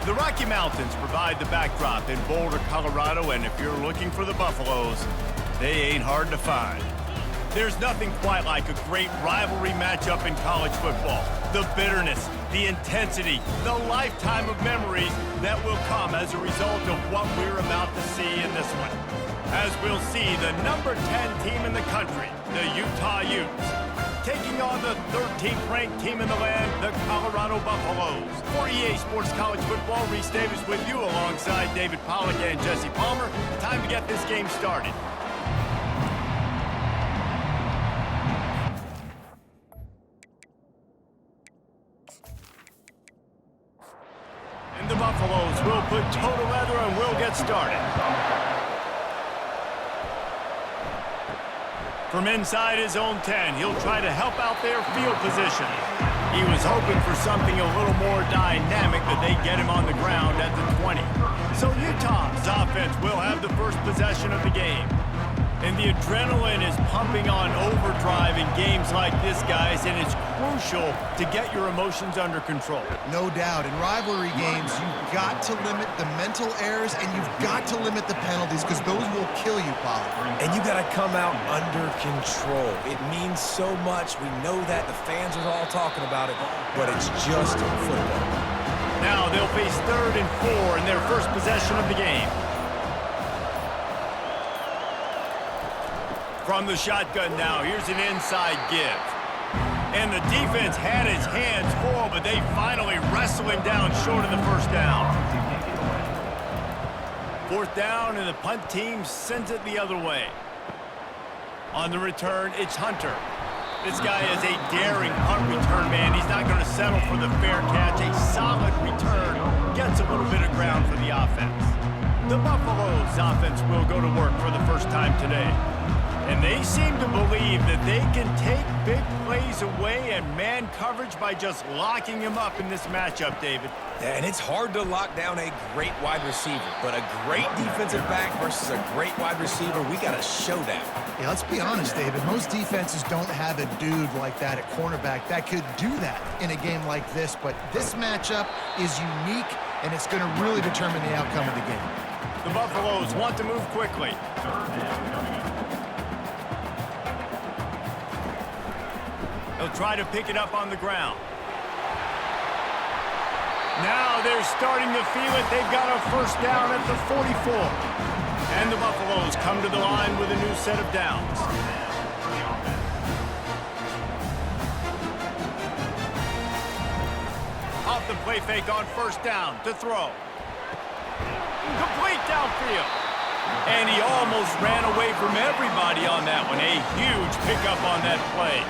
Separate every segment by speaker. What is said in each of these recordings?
Speaker 1: The Rocky Mountains provide the backdrop in Boulder, Colorado, and if you're looking for the Buffaloes, they ain't hard to find. There's nothing quite like a great rivalry matchup in college football. The bitterness, the intensity, the lifetime of memories that will come as a result of what we're about to see in this one. As we'll see the number 10 team in the country, the Utah Utes, taking on the 13th ranked team in the land, the Colorado Buffaloes. For EA Sports College Football, Reese Davis with you alongside David Pollack and Jesse Palmer. Time to get this game started. And the Buffaloes will put total leather and we'll get started. From inside his own 10, he'll try to help out their field position. He was hoping for something a little more dynamic, but they get him on the ground at the 20. So Utah's offense will have the first possession of the game. And the adrenaline is pumping on overdrive in games like this, guys, and it's crucial to get your emotions under control.
Speaker 2: No doubt. In rivalry games, you've got to limit the mental errors and you've got to limit the penalties because those will kill you, Pollard.
Speaker 3: And you got to come out under control. It means so much. We know that. The fans are all talking about it, but it's just football.
Speaker 1: Now they'll face 3rd and 4 in their first possession of the game. From the shotgun now, here's an inside give. And the defense had his hands full, but they finally wrestle him down short of the first down. 4th down, and the punt team sends it the other way. On the return, it's Hunter. This guy is a daring punt return man. He's not going to settle for the fair catch. A solid return gets a little bit of ground for the offense. The Buffaloes offense will go to work for the first time today. And they seem to believe that they can take big plays away and man coverage by just locking him up in this matchup, David.
Speaker 3: And it's hard to lock down a great wide receiver, but a great defensive back versus a great wide receiver, we got to show that.
Speaker 2: Yeah, let's be honest, David. Most defenses don't have a dude like that at cornerback that could do that in a game like this, but this matchup is unique, and it's going to really determine the outcome of the game.
Speaker 1: The Buffaloes want to move quickly. They'll try to pick it up on the ground. Now they're starting to feel it. They've got a first down at the 44. And the Buffaloes come to the line with a new set of downs. Off the play fake on first down to throw. Complete downfield. And he almost ran away from everybody on that one. A huge pickup on that play.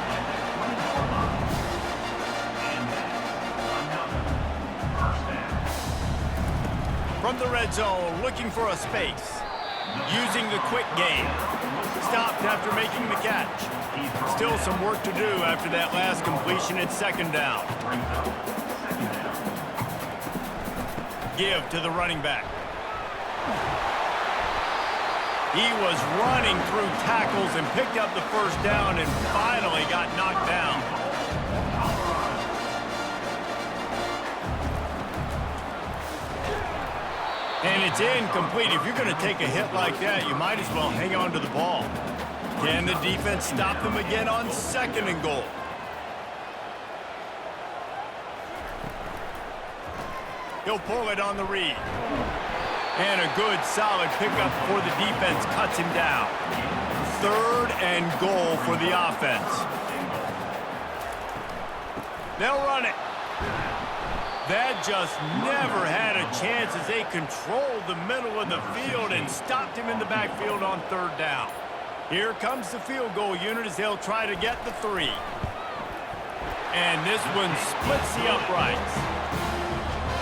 Speaker 1: From the red zone, looking for a space. Using the quick game. Stopped after making the catch. Still some work to do after that last completion at 2nd down. Give to the running back. He was running through tackles and picked up the first down and finally got knocked down. And it's incomplete. If you're going to take a hit like that, you might as well hang on to the ball. Can the defense stop them again on 2nd and goal? He'll pull it on the read. And a good, solid pickup before the defense cuts him down. 3rd and goal for the offense. They'll run it. That just never had a chance as they controlled the middle of the field and stopped him in the backfield on 3rd down. Here comes the field goal unit as they'll try to get the 3. And this one splits the uprights.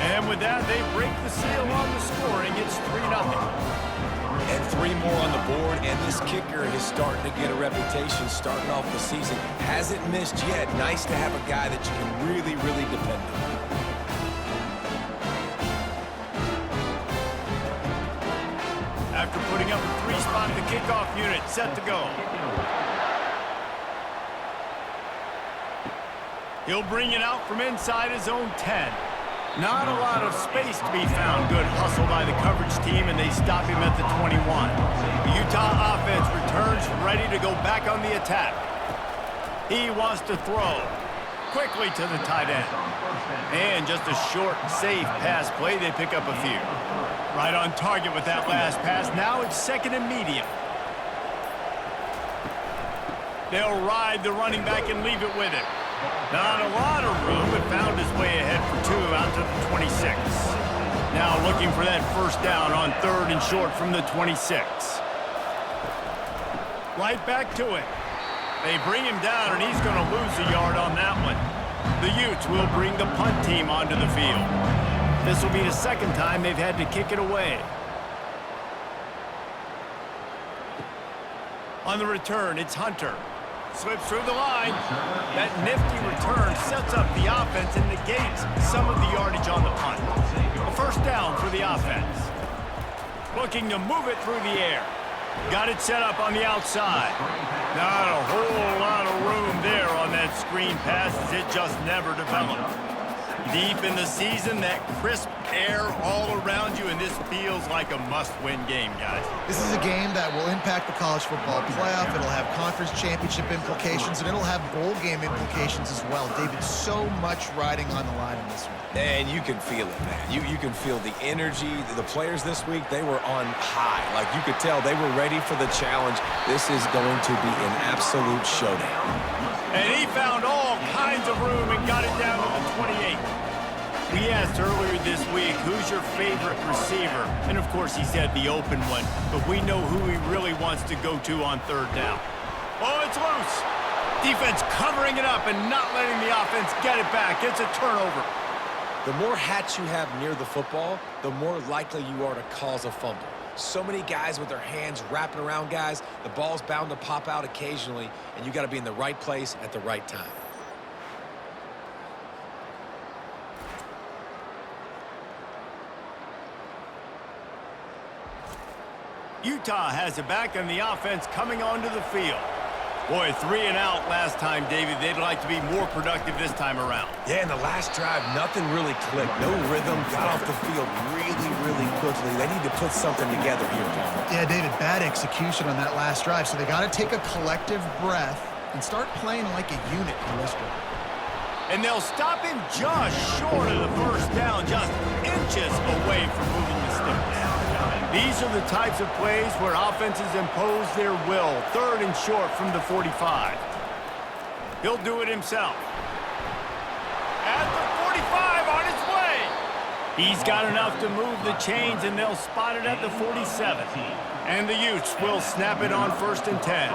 Speaker 1: And with that, they break the seal on the scoring. It's 3-0.
Speaker 3: And 3 more on the board, and this kicker is starting to get a reputation starting off the season. Hasn't missed yet. Nice to have a guy that you can really, really depend on.
Speaker 1: After putting up a 3-spot, the kickoff unit set to go. He'll bring it out from inside his own 10. Not a lot of space to be found. Good hustle by the coverage team, and they stop him at the 21. The Utah offense returns ready to go back on the attack. He wants to throw. Quickly to the tight end. And just a short, safe pass play. They pick up a few. Right on target with that last pass. Now it's second and medium. They'll ride the running back and leave it with him. Not a lot of room, but found his way ahead for 2 out to the 26. Now looking for that first down on 3rd and short from the 26. Right back to it. They bring him down, and he's going to lose a yard on that one. The Utes will bring the punt team onto the field. This will be the second time they've had to kick it away. On the return, it's Hunter. Slips through the line. That nifty return sets up the offense and negates some of the yardage on the punt. A first down for the offense. Looking to move it through the air. Got it set up on the outside. Not a whole lot of room there on that screen pass as it just never developed. Deep in the season, that crisp air all around you, and this feels like a must-win game, guys.
Speaker 2: This is a game that will impact the college football playoff. It'll have conference championship implications, and it'll have bowl game implications as well. David, so much riding on the line in this one.
Speaker 3: And you can feel it, man. You can feel the energy. The players this week, they were on high. Like, you could tell they were ready for the challenge. This is going to be an absolute showdown.
Speaker 1: And he found all kinds of room and got it down to the 28. We asked earlier this week, who's your favorite receiver? And, of course, he said the open one. But we know who he really wants to go to on 3rd down. Oh, it's loose. Defense covering it up and not letting the offense get it back. It's a turnover.
Speaker 3: The more hats you have near the football, the more likely you are to cause a fumble. So many guys with their hands wrapping around guys, the ball's bound to pop out occasionally, and you got to be in the right place at the right time.
Speaker 1: Utah has it back, and the offense coming onto the field. Boy, 3 and out last time, David. They'd like to be more productive this time around.
Speaker 3: Yeah, in the last drive, nothing really clicked. No rhythm, got off the field really quickly. They need to put something together here, Palmer.
Speaker 2: Yeah, David, bad execution on that last drive, so they got to take a collective breath and start playing like a unit in this one.
Speaker 1: And they'll stop him just short of the first down, just inches away from moving the sticks. These are the types of plays where offenses impose their will. 3rd and short from the 45. He'll do it himself. At the 45, on his way. He's got enough to move the chains, and they'll spot it at the 47. And the Utes will snap it on 1st and 10.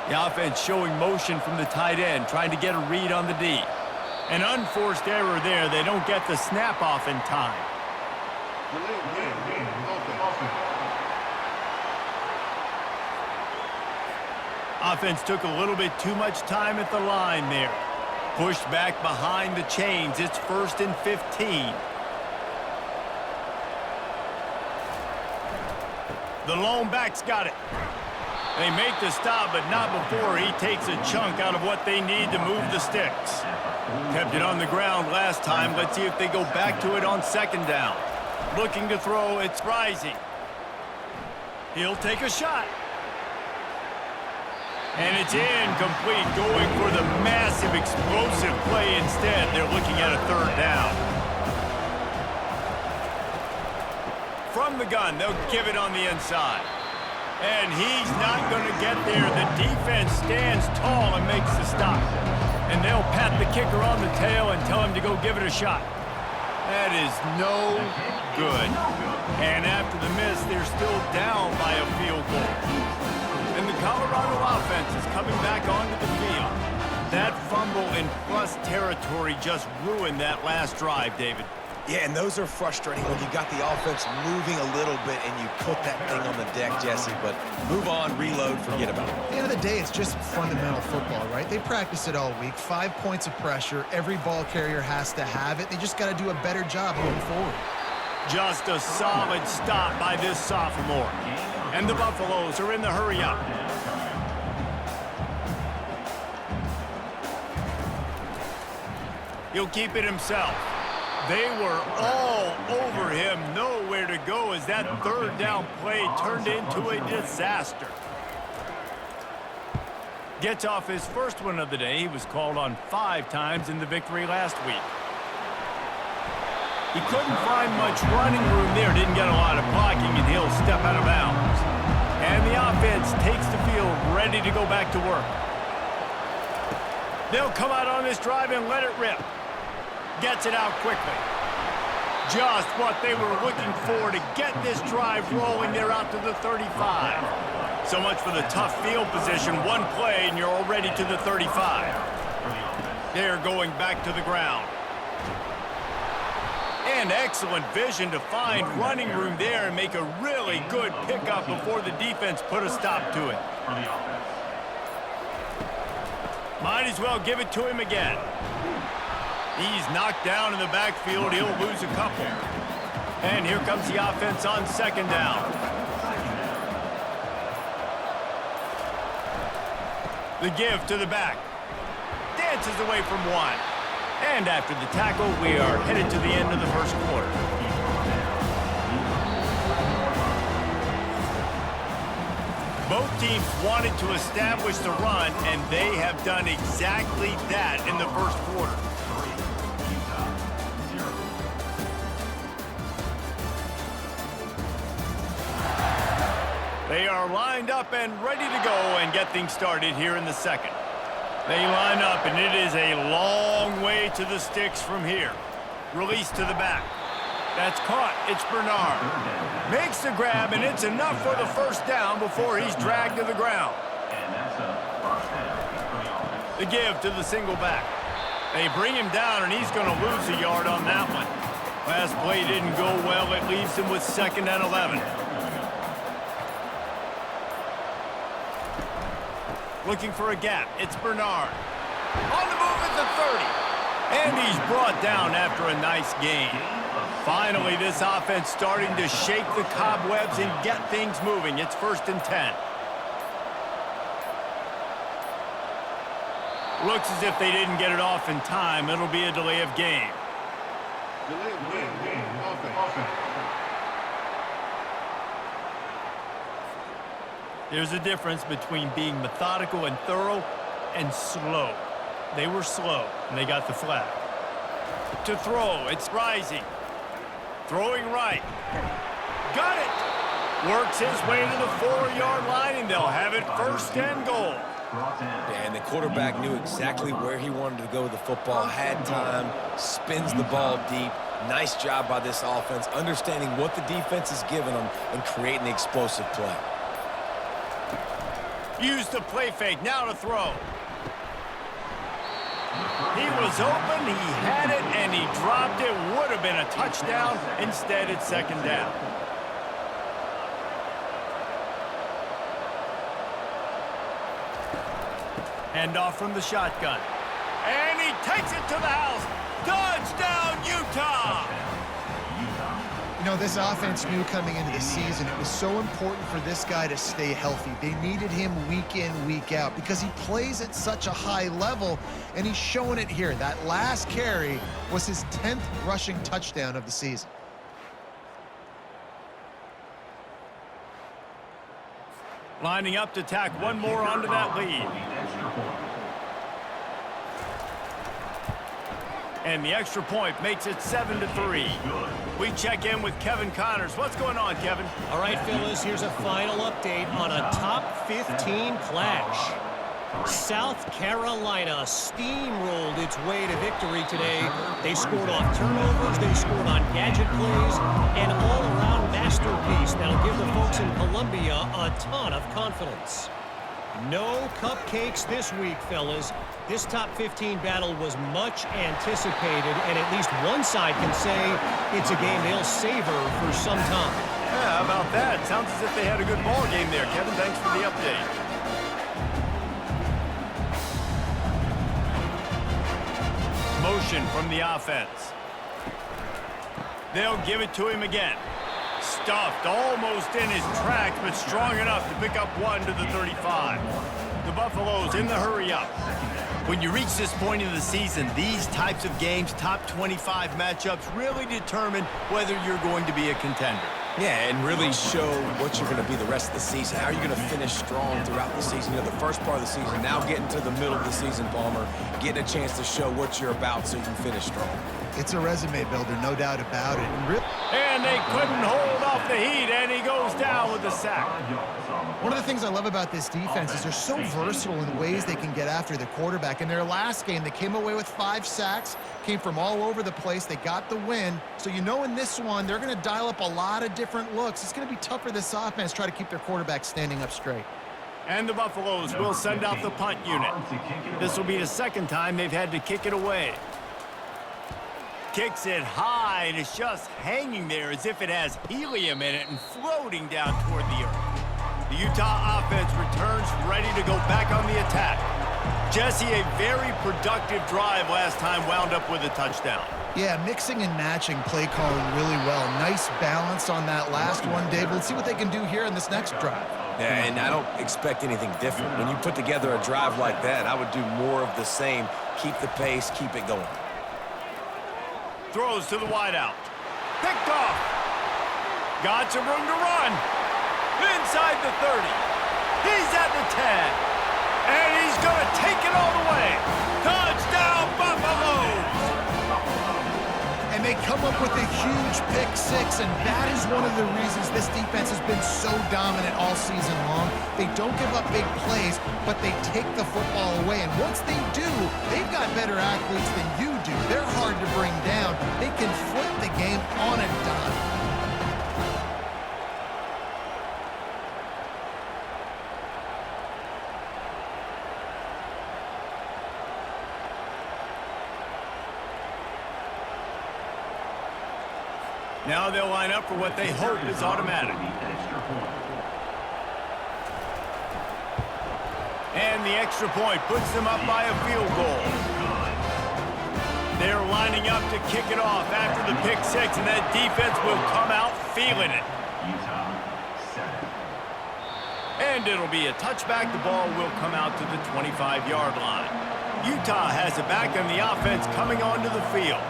Speaker 1: The offense showing motion from the tight end, trying to get a read on the D. An unforced error there. They don't get the snap off in time. Offense took a little bit too much time at the line there. Pushed back behind the chains. It's 1st and 15. The lone back's got it. They make the stop, but not before he takes a chunk out of what they need to move the sticks. Kept it on the ground last time. Let's see if they go back to it on 2nd down. Looking to throw, it's rising. He'll take a shot. And it's incomplete, going for the massive explosive play instead. They're looking at a 3rd down. From the gun, they'll give it on the inside. And he's not going to get there. The defense stands tall and makes the stop. And they'll pat the kicker on the tail and tell him to go give it a shot. That is no good. And after the miss, they're still down by a field goal. And the Colorado offense is coming back onto the field. That fumble in plus territory just ruined that last drive, David.
Speaker 3: Yeah, and those are frustrating when you got the offense moving a little bit and you put that thing on the deck, Jesse. But move on, reload, forget about it.
Speaker 2: At the end of the day, it's just fundamental football, right? They practice it all week. 5 points of pressure. Every ball carrier has to have it. They just got to do a better job moving forward.
Speaker 1: Just a solid stop by this sophomore. And the Buffaloes are in the hurry up. He'll keep it himself. They were all over him, nowhere to go as that third down play turned into a disaster. Gets off his first one of the day. He was called on 5 times in the victory last week. He couldn't find much running room there, didn't get a lot of blocking, and he'll step out of bounds. And the offense takes the field ready to go back to work. They'll come out on this drive and let it rip. Gets it out quickly. Just what they were looking for to get this drive rolling. They're out to the 35. So much for the tough field position. One play and you're already to the 35. They're going back to the ground. And excellent vision to find running room there and make a really good pickup before the defense put a stop to it. Might as well give it to him again. He's knocked down in the backfield. He'll lose a couple. And here comes the offense on second down. The give to the back. Dances away from one. And after the tackle, we are headed to the end of the first quarter. Both teams wanted to establish the run, and they have done exactly that in the first quarter. They are lined up and ready to go and get things started here in the second. They line up, and it is a long way to the sticks from here. Release to the back. That's caught. It's Bernard. Makes the grab, and it's enough for the first down before he's dragged to the ground. The give to the single back. They bring him down, and he's going to lose a yard on that one. Last play didn't go well. It leaves him with 2nd and 11. Looking for a gap. It's Bernard. On the move at the 30. And he's brought down after a nice gain. Finally, this offense starting to shake the cobwebs and get things moving. It's 1st and 10. Looks as if they didn't get it off in time. It'll be a delay of game. Delay of game. Offense. There's a difference between being methodical and thorough and slow. They were slow, and they got the flag. To throw, it's rising. Throwing right. Got it! Works his way to the 4-yard line, and they'll have it 1st and goal.
Speaker 3: Yeah, and the quarterback knew exactly where he wanted to go with the football, had time, spins the ball deep. Nice job by this offense, understanding what the defense is giving them and creating the explosive play.
Speaker 1: Used the play fake, now to throw. He was open, he had it, and he dropped it. Would have been a touchdown. Instead, it's 2nd down. Handoff from the shotgun. And he takes it to the house. Touchdown, Utah!
Speaker 2: You know, this offense knew coming into the season it was so important for this guy to stay healthy. They needed him week in, week out because he plays at such a high level, and he's showing it here. That last carry was his 10th rushing touchdown of the season.
Speaker 1: Lining up to tack one more onto that lead. And the extra point makes it 7-3. We check in with Kevin Connors. What's going on, Kevin?
Speaker 4: All right, fellas, here's a final update on a top 15 clash. South Carolina steamrolled its way to victory today. They scored off turnovers, they scored on gadget plays, an all-around masterpiece that'll give the folks in Columbia a ton of confidence. No cupcakes this week, fellas. This top 15 battle was much anticipated, and at least one side can say it's a game they'll savor for some time.
Speaker 1: Yeah, how about that? Sounds as if they had a good ball game there, Kevin. Thanks for the update. Motion from the offense. They'll give it to him again. Stuffed almost in his tracks, but strong enough to pick up one to the 35. The Buffaloes in the hurry up. When you reach this point in the season, these types of games, top 25 matchups, really determine whether you're going to be a contender.
Speaker 3: Yeah, and really show what you're going to be the rest of the season. How are you going to finish strong throughout the season? You know, the first part of the season, now getting to the middle of the season, Palmer, getting a chance to show what you're about so you can finish strong.
Speaker 2: It's a resume builder, no doubt about it.
Speaker 1: And they couldn't hold off the heat, and he goes down with the sack.
Speaker 2: One of the things I love about this defense is they're so versatile in ways they can get after the quarterback. In their last game, they came away with 5 sacks, came from all over the place. They got the win. So you know in this one, they're going to dial up a lot of different looks. It's going to be tough for this offense to try to keep their quarterback standing up straight.
Speaker 1: And the Buffaloes will send out the punt unit. This will be the second time they've had to kick it away. Kicks it high, and it's just hanging there as if it has helium in it and floating down toward the earth. The Utah offense returns ready to go back on the attack. Jesse, a very productive drive last time wound up with a touchdown.
Speaker 2: Yeah, mixing and matching play calling really well. Nice balance on that last one, Dave. Let's see what they can do here in this next drive.
Speaker 3: Yeah, and I don't expect anything different. When you put together a drive like that, I would do more of the same. Keep the pace, keep it going.
Speaker 1: Throws to the wideout. Picked off. Got some room to run. Inside the 30. He's at the 10. And he's going to take it all the way. Touchdown, Buffaloes!
Speaker 2: And they come up with a huge pick six, and that is one of the reasons this defense has been so dominant all season long. They don't give up big plays, but they take the football away. And once they do, they've got better athletes than you do. They're hard to bring down. They can flip the game on a dime.
Speaker 1: Now they'll line up for what they hope is automatic. And the extra point puts them up by a field goal. They're lining up to kick it off after the pick six, and that defense will come out feeling it. And it'll be a touchback. The ball will come out to the 25-yard line. Utah has it back, and the offense coming onto the field.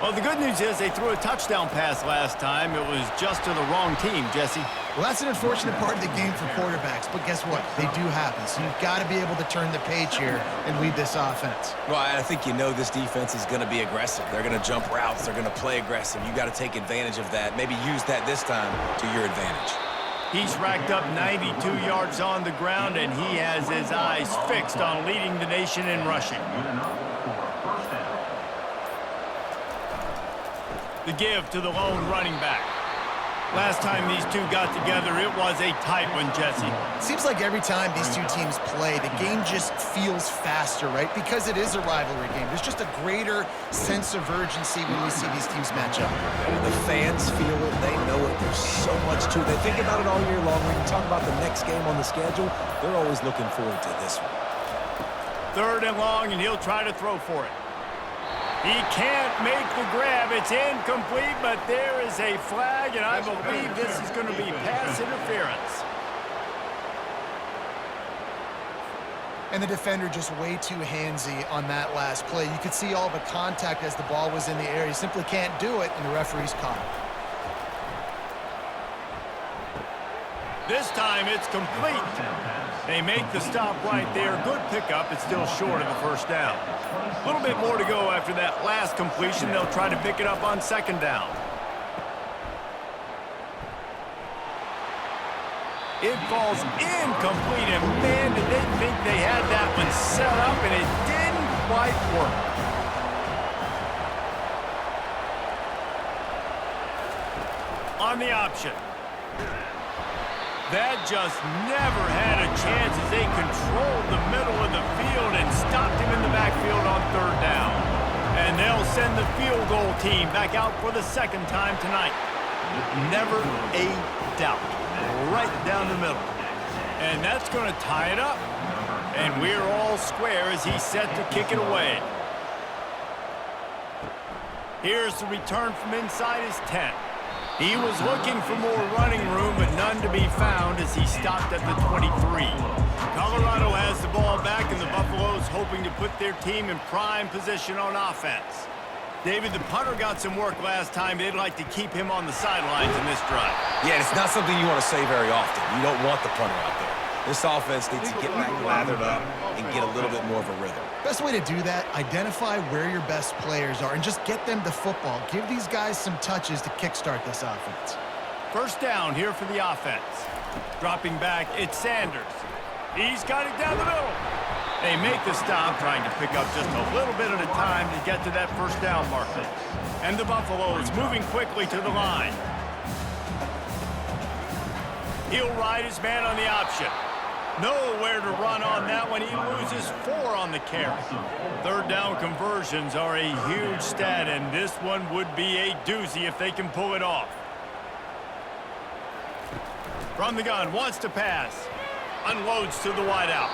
Speaker 1: Well, the good news is they threw a touchdown pass last time. It was just to the wrong team, Jesse.
Speaker 2: Well, that's an unfortunate part of the game for quarterbacks, but guess what? They do happen, so you've got to be able to turn the page here and lead this offense.
Speaker 3: Well, I think you know this defense is going to be aggressive. They're going to jump routes. They're going to play aggressive. You got to take advantage of that. Maybe use that this time to your advantage.
Speaker 1: He's racked up 92 yards on the ground, and he has his eyes fixed on leading the nation in rushing. The give to the lone running back. Last time these two got together, it was a tight one, Jesse.
Speaker 2: It seems like every time these two teams play, the game just feels faster, right? Because it is a rivalry game. There's just a greater sense of urgency when we see these teams match up.
Speaker 3: The fans feel it. They know it. There's so much to it. They think about it all year long. When you talk about the next game on the schedule, they're always looking forward to this one.
Speaker 1: 3rd and long, and he'll try to throw for it. He can't make the grab. It's incomplete, but there is a flag, and I believe this is going to be pass interference.
Speaker 2: And the defender just way too handsy on that last play. You could see all the contact as the ball was in the air. He simply can't do it, and the referee's caught him.
Speaker 1: This time it's complete. They make the stop right there. Good pickup. It's still short of the first down. A little bit more to go after that last completion. They'll try to pick it up on 2nd down. It falls incomplete, and man, did they think they had that one set up, and it didn't quite work. On the option. That just never had a chance as they controlled the middle of the field and stopped him in the backfield on 3rd down. And they'll send the field goal team back out for the 2nd time tonight. Never a doubt. Right down the middle. And that's going to tie it up. And we're all square as he's set to kick it away. Here's the return from inside his 10. He was looking for more running room, but none to be found as he stopped at the 23. Colorado has the ball back, and the Buffaloes hoping to put their team in prime position on offense. David, the punter got some work last time. They'd like to keep him on the sidelines in this drive.
Speaker 3: Yeah, it's not something you want to say very often. You don't want the punter out there. This offense needs to get back lathered up and get a little bit more of a rhythm.
Speaker 2: Best way to do that, identify where your best players are and just get them the football. Give these guys some touches to kickstart this offense.
Speaker 1: First down here for the offense. Dropping back, it's Sanders. He's got it down the middle. They make the stop, trying to pick up just a little bit at a time to get to that first down marker. And the Buffaloes moving quickly to the line. He'll ride his man on the option. Nowhere to run on that one. He loses 4 on the carry. Third down conversions are a huge stat, and this one would be a doozy if they can pull it off. From the gun, wants to pass. Unloads to the wideout.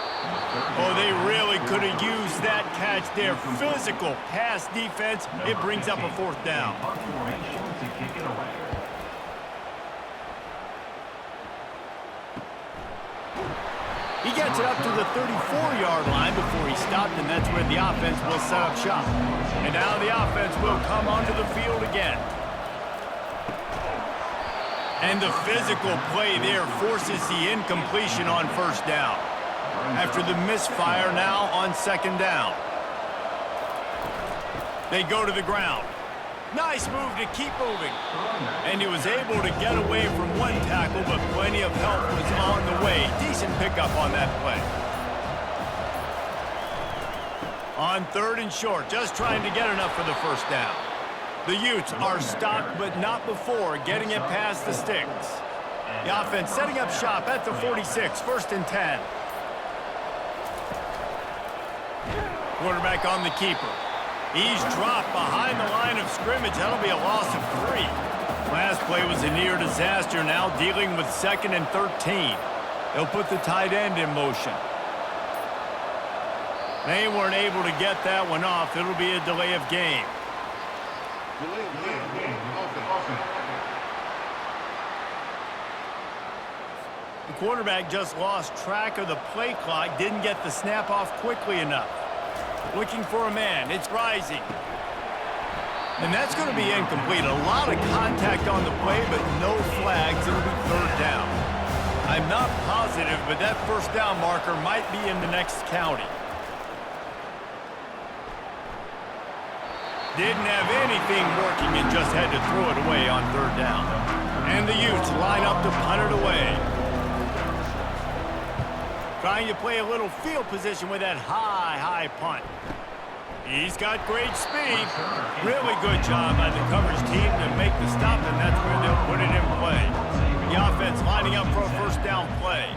Speaker 1: Oh, they really could have used that catch there. Physical pass defense. It brings up a 4th down. He gets it up to the 34-yard line before he stopped, and that's where the offense will set up shop. And now the offense will come onto the field again. And the physical play there forces the incompletion on first down. After the misfire now on 2nd down. They go to the ground. Nice move to keep moving. And he was able to get away from one tackle, but plenty of help was on the way. Decent pickup on that play. On 3rd and short, just trying to get enough for the first down. The Utes are stopped, but not before getting it past the sticks. The offense setting up shop at the 46, 1st and 10. Quarterback on the keeper. He's dropped behind the line of scrimmage. That'll be a loss of 3. Last play was a near disaster, now dealing with 2nd and 13. They'll put the tight end in motion. They weren't able to get that one off. It'll be a delay of game. The quarterback just lost track of the play clock, didn't get the snap off quickly enough. Looking for a man. It's rising. And that's going to be incomplete. A lot of contact on the play, but no flags. It'll be 3rd down. I'm not positive, but that first down marker might be in the next county. Didn't have anything working and just had to throw it away on 3rd down. And the Utes line up to punt it away. Trying to play a little field position with that high punt. He's got great speed. Really good job by the coverage team to make the stop, and that's where they'll put it in play. The offense lining up for a first down play.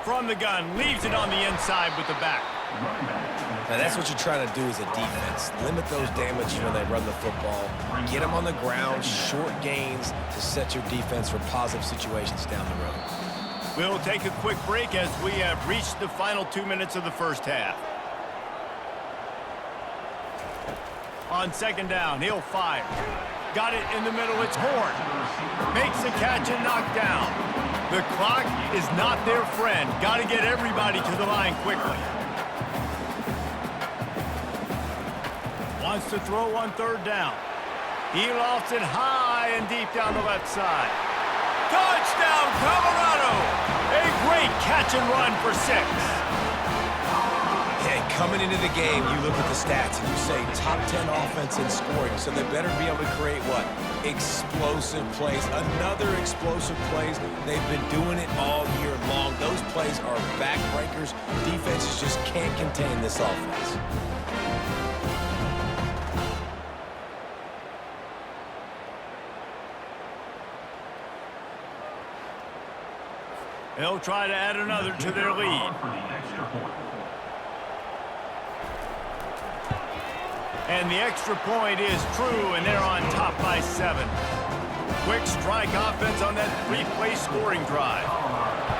Speaker 1: From the gun, leaves it on the inside with the back.
Speaker 3: Now that's what you're trying to do as a defense. Limit those damage when they run the football. Get them on the ground, short gains to set your defense for positive situations down the road.
Speaker 1: We'll take a quick break as we have reached the final 2 minutes of the first half. On 2nd down, he'll fire. Got it in the middle, it's Horn. Makes the catch and knocked down. The clock is not their friend. Got to get everybody to the line quickly. Wants to throw on 3rd down. He lofts it high and deep down the left side. Touchdown, Colorado! A great catch and run for 6.
Speaker 3: Hey, coming into the game, you look at the stats and you say top 10 offense in scoring, so they better be able to create what? Explosive plays. Another explosive plays. They've been doing it all year long. Those plays are backbreakers. Defenses just can't contain this offense.
Speaker 1: They'll try to add another to their lead. And the extra point is true, and they're on top by 7. Quick strike offense on that 3-play scoring drive.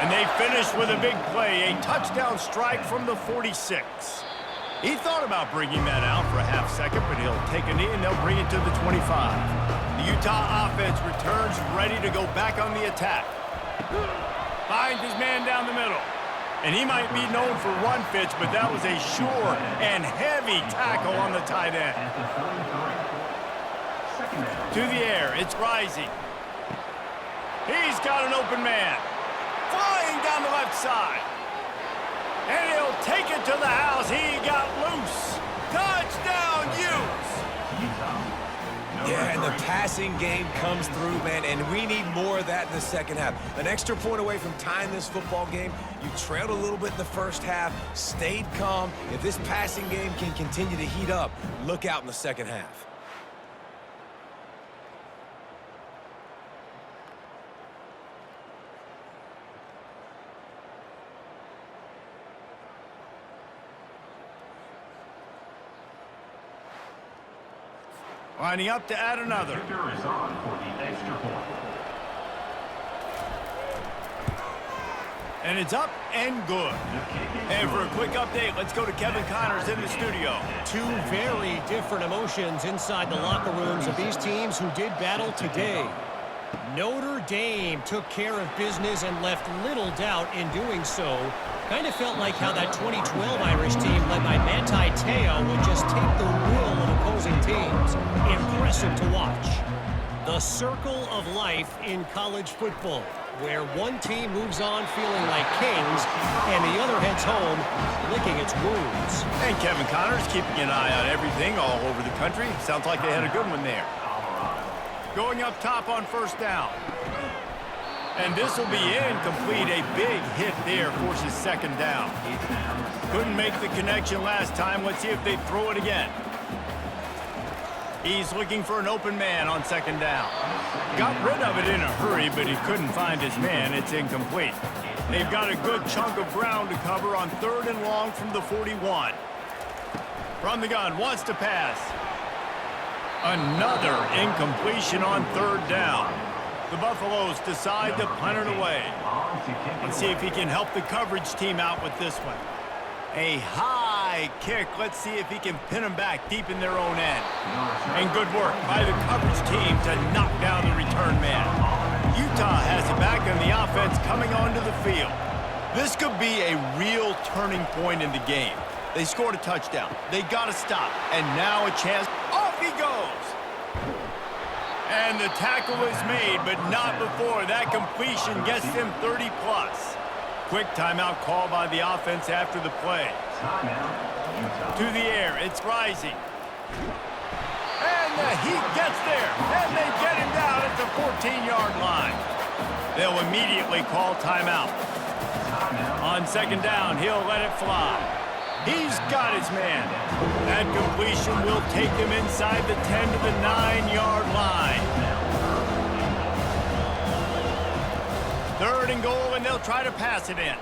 Speaker 1: And they finish with a big play, a touchdown strike from the 46. He thought about bringing that out for a half second, but he'll take a knee and they'll bring it to the 25. The Utah offense returns ready to go back on the attack. Finds his man down the middle. And he might be known for run fits, but that was a sure and heavy tackle on the tight end. To the air, it's Rising. He's got an open man. Flying down the left side. And he'll take it to the house. He got loose. Touchdown, Utes!
Speaker 3: Yeah, and the passing game comes through, man, and we need more of that in the second half. An extra point away from tying this football game. You trailed a little bit in the first half, stayed calm. If this passing game can continue to heat up, look out in the second half.
Speaker 1: Lining up to add another.
Speaker 5: Is on for the extra point.
Speaker 1: And it's up and good. And for a quick update, let's go to Kevin Connors in the studio.
Speaker 4: Two very different emotions inside the locker rooms of these teams who did battle today. Notre Dame took care of business and left little doubt in doing so. Kind of felt like how that 2012 Irish team led by Manti Te'o would just take the will of opposing teams. Impressive to watch. The circle of life in college football, where one team moves on feeling like kings and the other heads home licking its wounds.
Speaker 1: And Kevin Connors keeping an eye on everything all over the country. Sounds like they had a good one there. Going up top on first down. And this will be incomplete. A big hit there forces second down. Couldn't make the connection last time. Let's see if they throw it again. He's looking for an open man on second down. Got rid of it in a hurry, but he couldn't find his man. It's incomplete. They've got a good chunk of ground to cover on third and long from the 41. From the gun, wants to pass. Another incompletion on third down. The Buffaloes decide to punt it away. Let's see if he can help the coverage team out with this one. A high kick. Let's see if he can pin them back deep in their own end. And good work by the coverage team to knock down the return man. Utah has it back and the offense coming onto the field. This could be a real turning point in the game. They scored a touchdown. They got to stop. And now a chance. Off he goes. And the tackle is made, but not before that completion gets them 30+. Quick timeout call by the offense after the play. To the air, it's Rising. And the heat gets there, and they get him down at the 14-yard line. They'll immediately call timeout. On second down, he'll let it fly. He's got his man. That completion will take him inside the 10 to the 9-yard line. Third and goal, and they'll try to pass it in.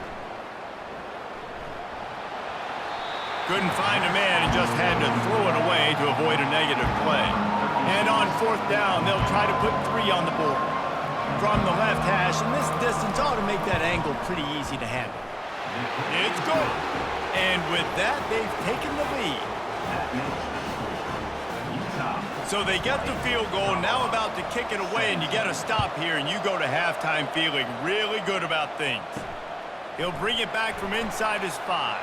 Speaker 1: Couldn't find a man and just had to throw it away to avoid a negative play. And on fourth down, they'll try to put 3 on the board. From the left hash, and this distance ought to make that angle pretty easy to handle. It's good. And with that, they've taken the lead. So they get the field goal, now about to kick it away, and you get a stop here, and you go to halftime feeling really good about things. He'll bring it back from inside his 5.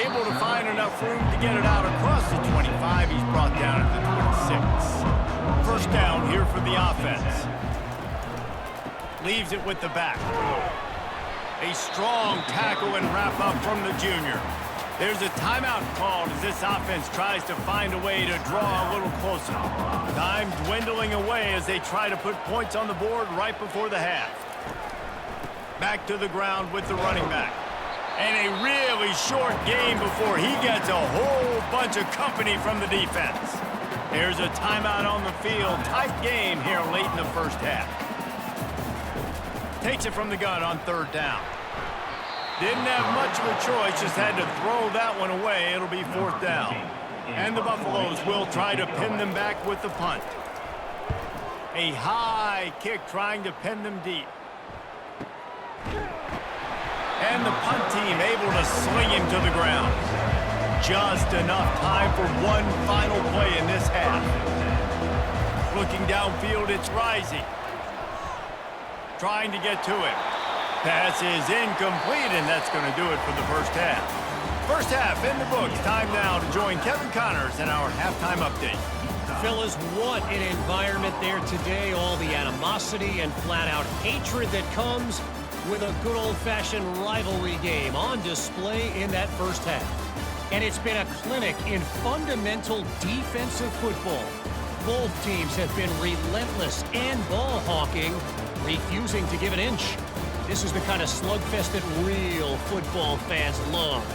Speaker 1: Able to find enough room to get it out across the 25. He's brought down at the 26. First down here for the offense. Leaves it with the back. A strong tackle and wrap up from the junior. There's a timeout called as this offense tries to find a way to draw a little closer. Time dwindling away as they try to put points on the board right before the half. Back to the ground with the running back. And a really short game before he gets a whole bunch of company from the defense. There's a timeout on the field. Tight game here late in the first half. Takes it from the gun on third down. Didn't have much of a choice, just had to throw that one away. It'll be fourth down. And the Buffaloes will try to pin them back with the punt. A high kick trying to pin them deep. And the punt team able to sling him to the ground. Just enough time for one final play in this half. Looking downfield, it's Rising. Trying to get to it. Pass is incomplete, and that's going to do it for the first half. First half in the books. Time now to join Kevin Connors in our halftime update.
Speaker 4: Fellas, what an environment there today. All the animosity and flat-out hatred that comes with a good old-fashioned rivalry game on display in that first half. And it's been a clinic in fundamental defensive football. Both teams have been relentless and ball hawking, refusing to give an inch. This is the kind of slugfest that real football fans love.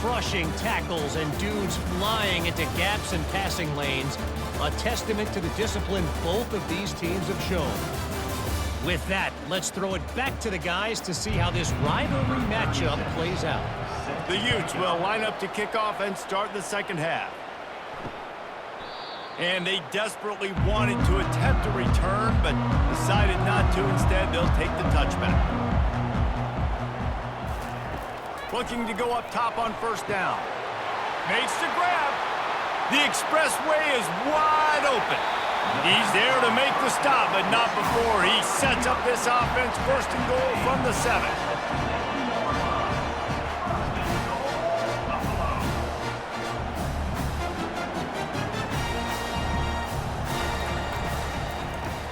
Speaker 4: Crushing tackles and dudes flying into gaps and passing lanes. A testament to the discipline both of these teams have shown. With that, let's throw it back to the guys to see how this rivalry matchup plays out.
Speaker 1: The Utes will line up to kick off and start the second half. And they desperately wanted to attempt a return, but decided not to. Instead, they'll take the touchback. Looking to go up top on first down. Makes the grab. The expressway is wide open. He's there to make the stop, but not before he sets up this offense first and goal from the 7.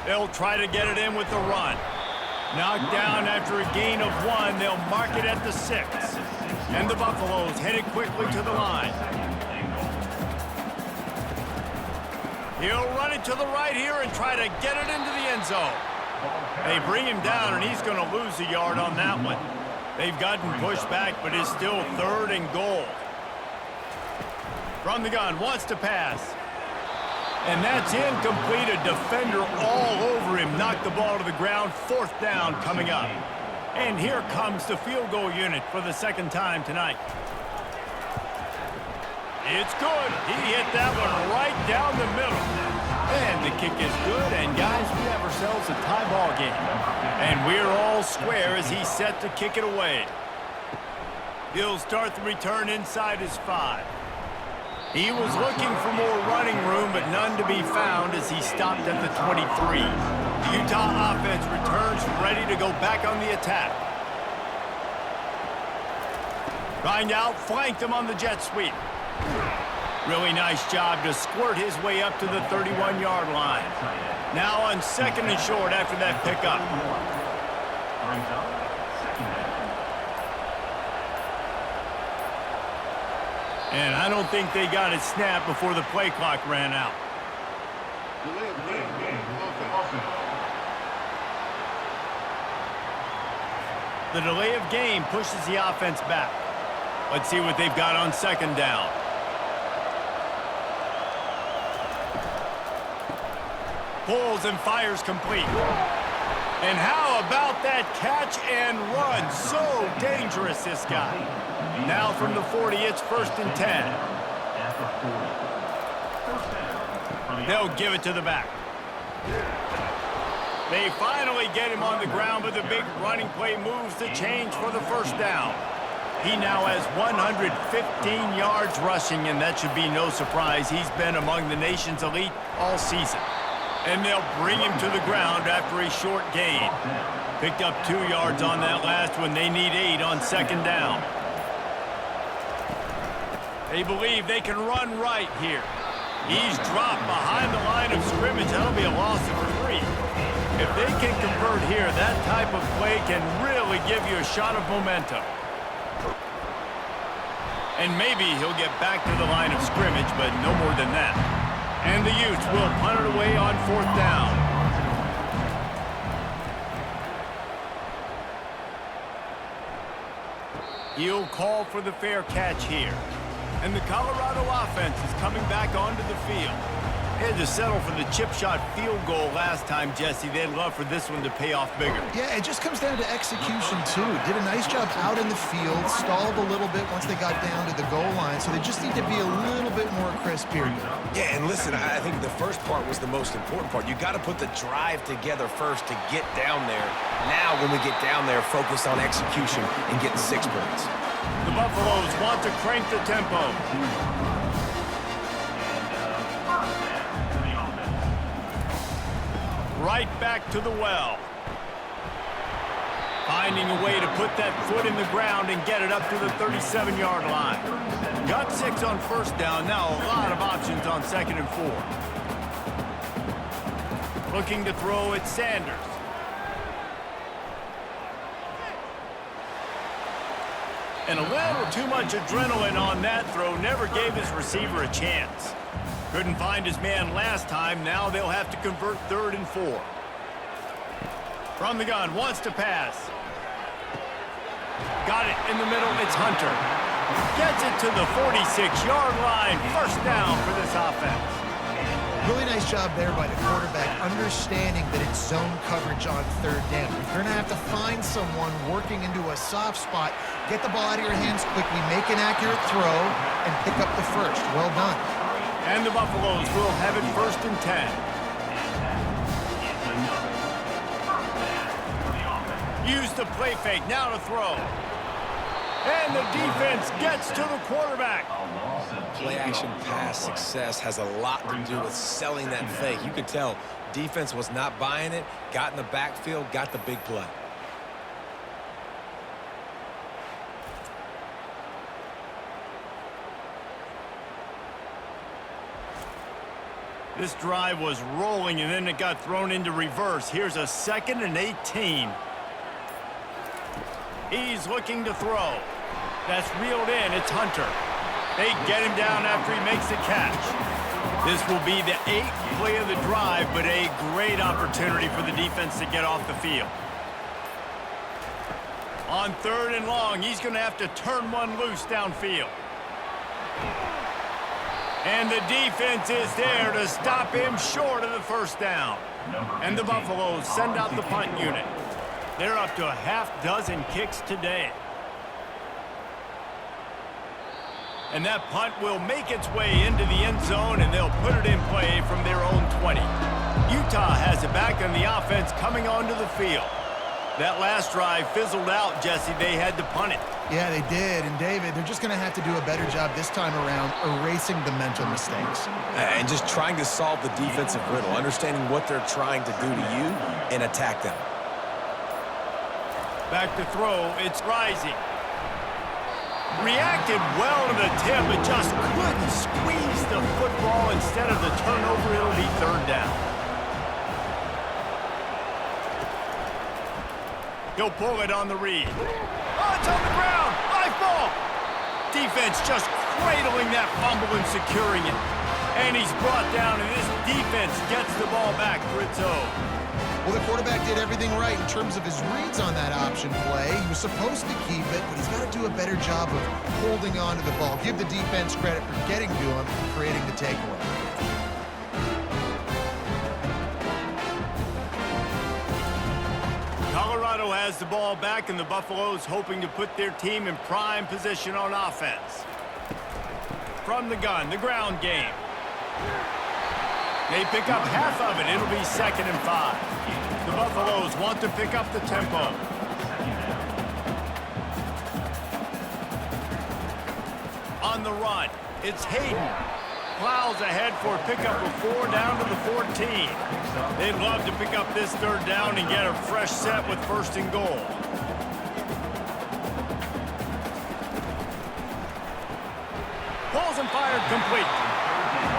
Speaker 1: They'll try to get it in with the run. Knocked down after a gain of 1. They'll mark it at the 6. And the Buffaloes headed quickly to the line. He'll run it to the right here and try to get it into the end zone. They bring him down, and he's going to lose a yard on that one. They've gotten pushed back, but it's still 3rd and goal. From the gun, wants to pass. And that's incomplete. A defender all over him. Knocked the ball to the ground. 4th down coming up. And here comes the field goal unit for the second time tonight. It's good. He hit that one right down the middle. And the kick is good. And guys, we have ourselves a tie ball game. And we're all square as he's set to kick it away. He'll start the return inside his 5. He was looking for more running room, but none to be found as he stopped at the 23. The Utah offense returns ready to go back on the attack. Trying to outflank them on the jet sweep. Really nice job to squirt his way up to the 31-yard line. Now on 2nd and short after that pickup. And I don't think they got it snapped before the play clock ran out. The delay of game pushes the offense back. Let's see what they've got on 2nd down. Pulls and fires complete. And how about that catch and run? So dangerous, this guy. Now from the 40, it's 1st and 10. They'll give it to the back. They finally get him on the ground, but the big running play moves the change for the 1st down. He now has 115 yards rushing, and that should be no surprise. He's been among the nation's elite all season. And they'll bring him to the ground after a short gain. Picked up 2 yards on that last one. They need 8 on 2nd down. They believe they can run right here. He's dropped behind the line of scrimmage. That'll be a loss of 3. If they can convert here, that type of play can really give you a shot of momentum. And maybe he'll get back to the line of scrimmage, but no more than that. And the Utes will punt it away on 4th down. He'll call for the fair catch here. And the Colorado offense is coming back onto the field. They had to settle for the chip shot field goal last time, Jesse. They'd love for this one to pay off bigger.
Speaker 2: Yeah, it just comes down to execution, too. Did a nice job out in the field, stalled a little bit once they got down to the goal line, so they just need to be a little bit more crisp here.
Speaker 3: Yeah, and listen, I think the first part was the most important part. You got to put the drive together first to get down there. Now, when we get down there, focus on execution and getting 6 points.
Speaker 1: The Buffaloes want to crank the tempo. Right back to the well. Finding a way to put that foot in the ground and get it up to the 37-yard line. Got 6 on first down. Now a lot of options on 2nd and 4. Looking to throw at Sanders. And a little too much adrenaline on that throw. Never gave his receiver a chance. Couldn't find his man last time. Now they'll have to convert 3rd and 4. From the gun, wants to pass. Got it in the middle. It's Hunter. Gets it to the 46-yard line. First down for this offense.
Speaker 2: Really nice job there by the quarterback, understanding that it's zone coverage on 3rd down. You're going to have to find someone working into a soft spot, get the ball out of your hands quickly, make an accurate throw, and pick up the first. Well done.
Speaker 1: And the Buffaloes will have it 1st and 10. Use the play fake, now to throw. And the defense gets to the quarterback.
Speaker 3: Play-action pass success has a lot to do with selling that fake. You could tell defense was not buying it, got in the backfield, got the big play.
Speaker 1: This drive was rolling, and then it got thrown into reverse. Here's a 2nd and 18. He's looking to throw. That's reeled in. It's Hunter. They get him down after he makes the catch. This will be the 8th play of the drive, but a great opportunity for the defense to get off the field. On 3rd and long, he's going to have to turn one loose downfield. And the defense is there to stop him short of the first down. And the Buffaloes send out the punt unit. They're up to a half-dozen kicks today. And that punt will make its way into the end zone, and they'll put it in play from their own 20. Utah has it back, and the offense coming onto the field. That last drive fizzled out, Jesse. They had to punt it.
Speaker 2: Yeah, they did. And, David, they're just going to have to do a better job this time around erasing the mental mistakes.
Speaker 3: And just trying to solve the defensive riddle, understanding what they're trying to do to you and attack them.
Speaker 1: Back to throw. It's Rising. Reacted well to the tip, but just couldn't squeeze the football. Instead of the turnover, it'll be 3rd down. He'll pull it on the read. Oh, it's on the ground. High ball. Defense just cradling that fumble and securing it. And he's brought down, and this defense gets the ball back for its own.
Speaker 2: Well, the quarterback did everything right in terms of his reads on that option play. He was supposed to keep it, but he's got to do a better job of holding on to the ball. Give the defense credit for getting to him and creating the takeaway.
Speaker 1: Colorado has the ball back, and the Buffaloes hoping to put their team in prime position on offense. From the gun, the ground game. They pick up half of it. It'll be 2nd and 5. The Buffaloes want to pick up the tempo. On the run, it's Hayden. Plows ahead for a pickup of 4 down to the 14. They'd love to pick up this 3rd down and get a fresh set with 1st and goal. Pulls and fired complete.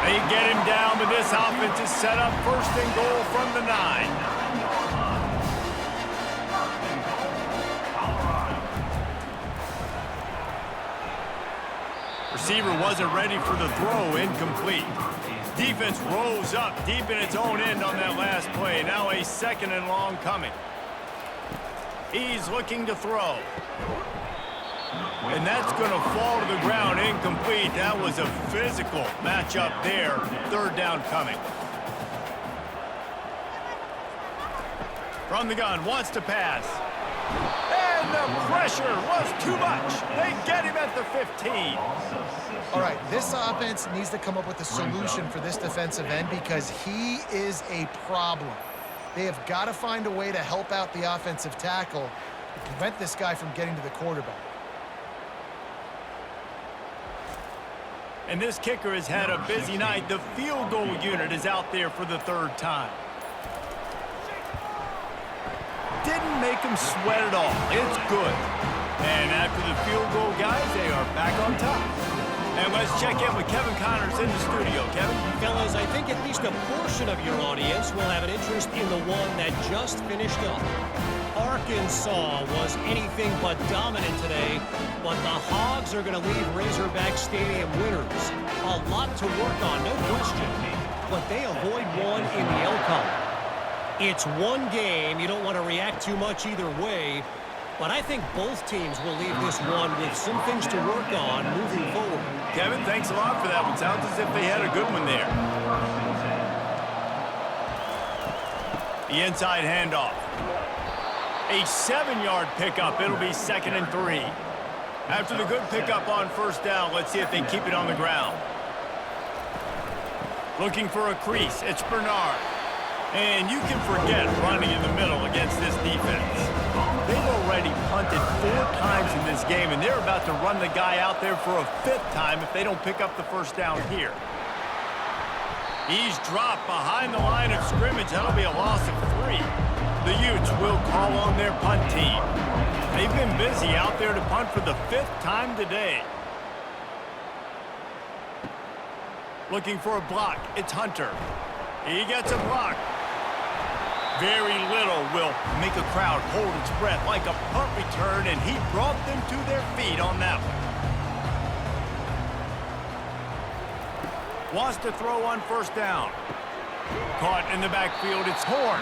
Speaker 1: They get him down, but this offense is set up 1st and goal from the 9. Receiver wasn't ready for the throw, incomplete. Defense rose up deep in its own end on that last play. Now a 2nd and long coming. He's looking to throw. And that's going to fall to the ground, incomplete. That was a physical matchup there. 3rd down coming. From the gun, wants to pass. And the pressure was too much. They get him at the 15.
Speaker 2: All right, this offense needs to come up with a solution for this defensive end because he is a problem. They have got to find a way to help out the offensive tackle to prevent this guy from getting to the quarterback.
Speaker 1: And this kicker has had a busy night. The field goal unit is out there for the third time. Didn't make him sweat at all. It's good. And after the field goal, guys, they are back on top. And let's check in with Kevin Connors in the studio. Kevin?
Speaker 4: Fellas, I think at least a portion of your audience will have an interest in the one that just finished up. Arkansas was anything but dominant today, but the Hogs are going to leave Razorback Stadium winners. A lot to work on, no question, but they avoid one in the L column. It's one game. You don't want to react too much either way, but I think both teams will leave this one with some things to work on moving forward.
Speaker 1: Kevin, thanks a lot for that one. Sounds as if they had a good one there. The inside handoff. A 7-yard pickup. It'll be 2nd and 3. After the good pickup on first down, let's see if they keep it on the ground. Looking for a crease. It's Bernard. And you can forget running in the middle against this defense. They've already punted 4 times in this game, and they're about to run the guy out there for a 5th time if they don't pick up the first down here. He's dropped behind the line of scrimmage. That'll be a loss of 3. The Utes will call on their punt team. They've been busy out there to punt for the 5th time today. Looking for a block. It's Hunter. He gets a block. Very little will make a crowd hold its breath like a punt return, and he brought them to their feet on that one. Wants to throw on first down. Caught in the backfield, it's Horn.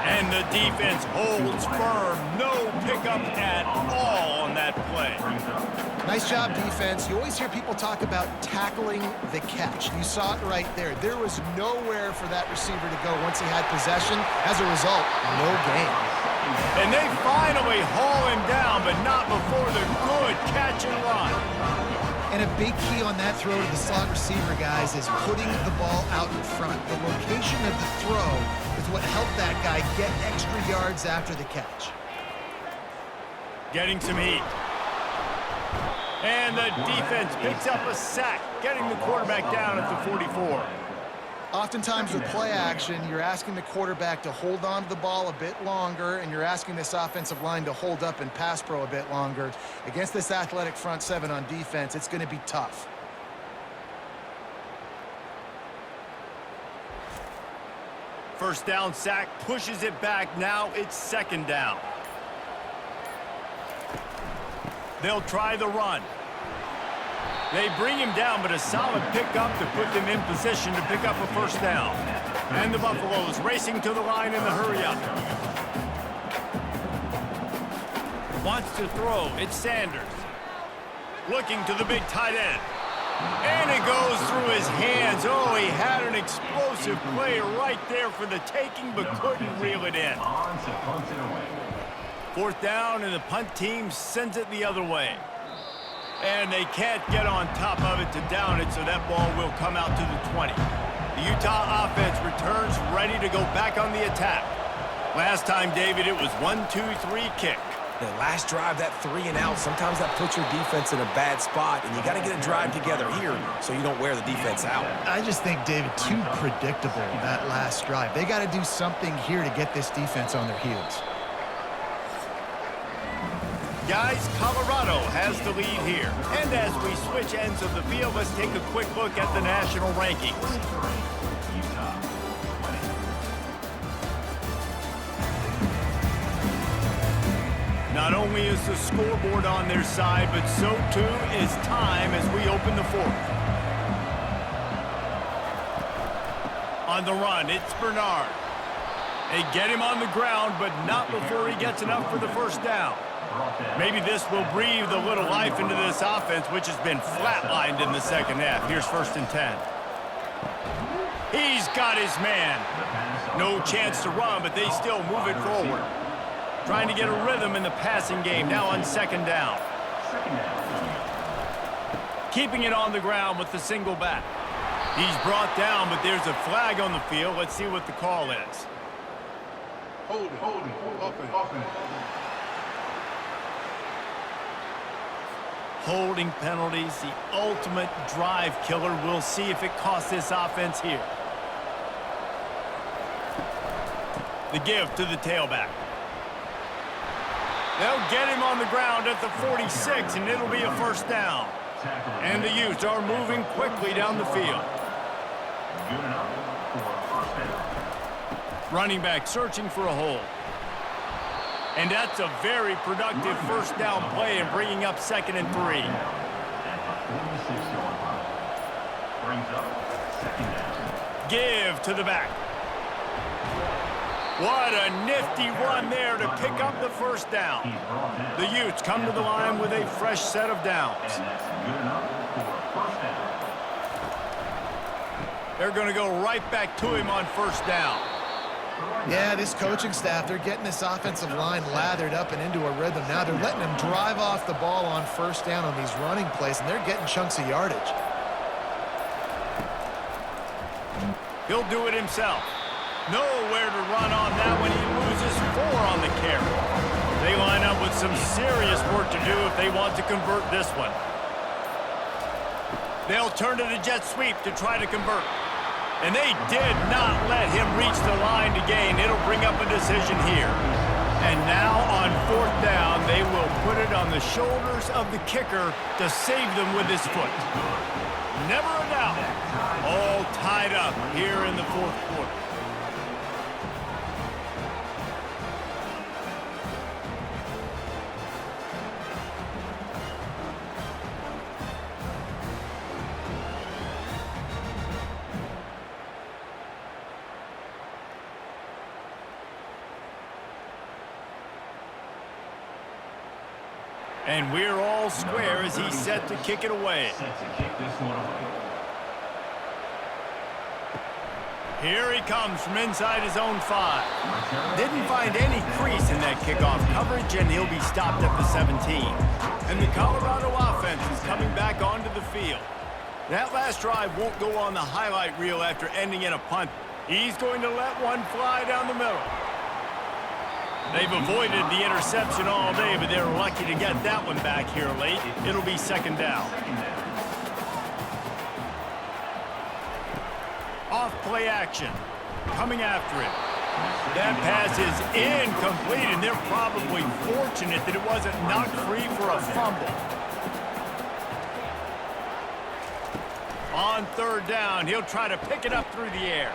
Speaker 1: And the defense holds firm. No pickup at all on that play.
Speaker 2: Nice job, defense. You always hear people talk about tackling the catch. You saw it right there. There was nowhere for that receiver to go once he had possession. As a result, no gain.
Speaker 1: And they finally haul him down, but not before the good catch and run.
Speaker 2: And a big key on that throw to the slot receiver, guys, is putting the ball out in front. The location of the throw is what helped that guy get extra yards after the catch.
Speaker 1: Getting some heat. And the defense picks up a sack, getting the quarterback down at the 44.
Speaker 2: Oftentimes with play action, you're asking the quarterback to hold on to the ball a bit longer, and you're asking this offensive line to hold up and pass pro a bit longer. Against this athletic front 7 on defense, it's going to be tough.
Speaker 1: First down sack, pushes it back. Now it's 2nd down. They'll try the run. They bring him down, but a solid pickup to put them in position to pick up a first down. And the Buffaloes racing to the line in the hurry-up. Wants to throw. It's Sanders. Looking to the big tight end. And it goes through his hands. Oh, he had an explosive play right there for the taking, but couldn't reel it in. 4th down, and the punt team sends it the other way. And they can't get on top of it to down it, so that ball will come out to the 20. The Utah offense returns ready to go back on the attack. Last time, David, it was 1-2-3 kick.
Speaker 3: The last drive, that 3 and out, sometimes that puts your defense in a bad spot, and you got to get a drive together here so you don't wear the defense out.
Speaker 2: I just think, David, too predictable, that last drive. They got to do something here to get this defense on their heels.
Speaker 1: Guys, Colorado has the lead here. And as we switch ends of the field, let's take a quick look at the national rankings. Not only is the scoreboard on their side, but so too is time as we open the 4th. On the run, it's Bernard. They get him on the ground, but not before he gets enough for the first down. Maybe this will breathe a little life into this offense, which has been flatlined in the 2nd half. Here's 1st and 10. He's got his man. No chance to run, but they still move it forward. Trying to get a rhythm in the passing game, now on 2nd down. Keeping it on the ground with the single back. He's brought down, but there's a flag on the field. Let's see what the call is.
Speaker 6: Hold it, offense.
Speaker 1: Holding penalties, the ultimate drive killer. We'll see if it costs this offense here. The give to the tailback. They'll get him on the ground at the 46, and it'll be a first down. And the Utes are moving quickly down the field.
Speaker 5: Good enough for a first down.
Speaker 1: Running back searching for a hole. And that's a very productive first down play and bringing up 2nd and 3.
Speaker 5: At the 46-yard line. Brings up 2nd down.
Speaker 1: Give to the back. What a nifty run there to pick up the first down. The Utes come to the line with a fresh set of downs.
Speaker 5: And that's good enough for a first down.
Speaker 1: They're going to go right back to him on first down.
Speaker 2: Yeah, this coaching staff, they're getting this offensive line lathered up and into a rhythm. Now they're letting them drive off the ball on first down on these running plays, and they're getting chunks of yardage.
Speaker 1: He'll do it himself. Nowhere to run on that one. He loses 4 on the carry. They line up with some serious work to do if they want to convert this one. They'll turn to the jet sweep to try to convert. And they did not let him reach the line to gain. It'll bring up a decision here. And now on 4th down, they will put it on the shoulders of the kicker to save them with his foot. Never a doubt. All tied up here in the 4th quarter. And we're all square as he's set to kick it away.
Speaker 5: Set to kick this one away.
Speaker 1: Here he comes from inside his own 5. Didn't find any crease in that kickoff coverage, and he'll be stopped at the 17. And the Colorado offense is coming back onto the field. That last drive won't go on the highlight reel after ending in a punt. He's going to let one fly down the middle. They've avoided the interception all day, but they're lucky to get that one back here late. It'll be 2nd down. Off play action. Coming after it. That pass is incomplete, and they're probably fortunate that it wasn't knocked free for a fumble. On 3rd down, he'll try to pick it up through the air.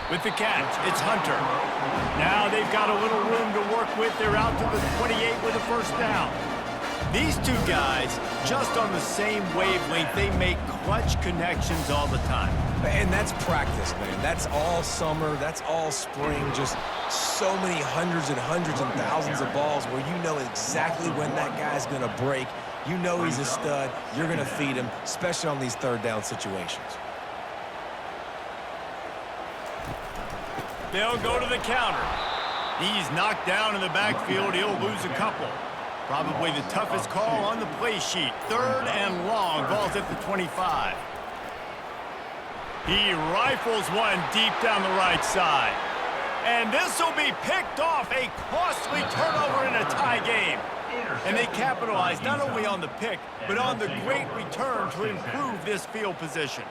Speaker 1: With the catch, it's Hunter. Now they've got a little room to work with. They're out to the 28 with a first down. These two guys, just on the same wavelength, they make clutch connections all the time.
Speaker 3: And that's practice, man. That's all summer. That's all spring. Just so many hundreds and thousands of balls where you know exactly when that guy's going to break. You know he's a stud. You're going to feed him, especially on these 3rd down situations.
Speaker 1: They'll go to the counter. He's knocked down in the backfield. He'll lose a couple. Probably the toughest call on the play sheet. 3rd and long. Ball's at the 25. He rifles one deep down the right side. And this will be picked off. A costly turnover in a tie game. And they capitalize not only on the pick, but on the great return to improve this field position.